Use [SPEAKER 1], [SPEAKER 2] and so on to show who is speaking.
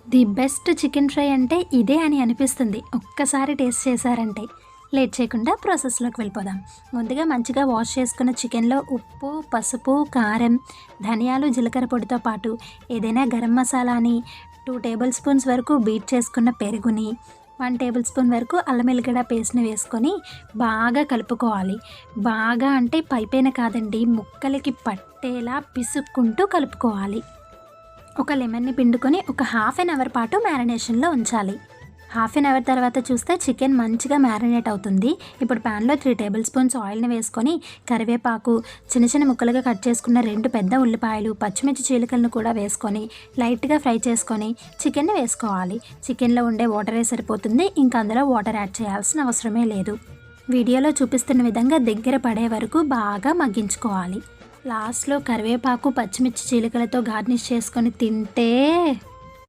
[SPEAKER 1] The best chicken fry అంటే ఇదే అని అనిపిస్తుంది ఒక్కసారి టేస్ట్ చేశారంటే. లేట్ చేయకుండా ప్రాసెస్లోకి వెళ్ళిపోదాం. ముందుగా మంచిగా వాష్ చేసుకున్న చికెన్లో ఉప్పు, పసుపు, కారం, ధనియాలు, జీలకర్ర పొడితో పాటు ఏదైనా గరం మసాలాని, 2 టేబుల్ స్పూన్స్ వరకు బీట్ చేసుకున్న పెరుగుని, 1 టేబుల్ స్పూన్ వరకు అల్లం ఎల్లిగడ్డ పేస్ట్ని వేసుకొని బాగా కలుపుకోవాలి. బాగా అంటే పైపైన కాదండి, ముక్కలకి పట్టేలా పిసుక్కుంటూ కలుపుకోవాలి. ఒక లెమన్ని పిండుకొని ఒక హాఫ్ అన్ అవర్ పాటు మ్యారినేషన్లో ఉంచాలి. హాఫ్ అన్ అవర్ తర్వాత చూస్తే చికెన్ మంచిగా మ్యారినేట్ అవుతుంది. ఇప్పుడు ప్యాన్లో 3 టేబుల్ స్పూన్స్ ఆయిల్ని వేసుకొని కరివేపాకు, చిన్న చిన్న ముక్కలుగా కట్ చేసుకున్న 2 పెద్ద ఉల్లిపాయలు, పచ్చిమిర్చి చీలికలను కూడా వేసుకొని లైట్గా ఫ్రై చేసుకొని చికెన్ని వేసుకోవాలి. చికెన్లో ఉండే వాటరే సరిపోతుంది, ఇంకా అందులో వాటర్ యాడ్ చేయాల్సిన అవసరమే లేదు. వీడియోలో చూపిస్తున్న విధంగా దగ్గర పడే వరకు బాగా మగ్గించుకోవాలి. లాస్ట్లో కరివేపాకు, పచ్చిమిర్చి చీలికలతో గార్నిష్ చేసుకొని తింటే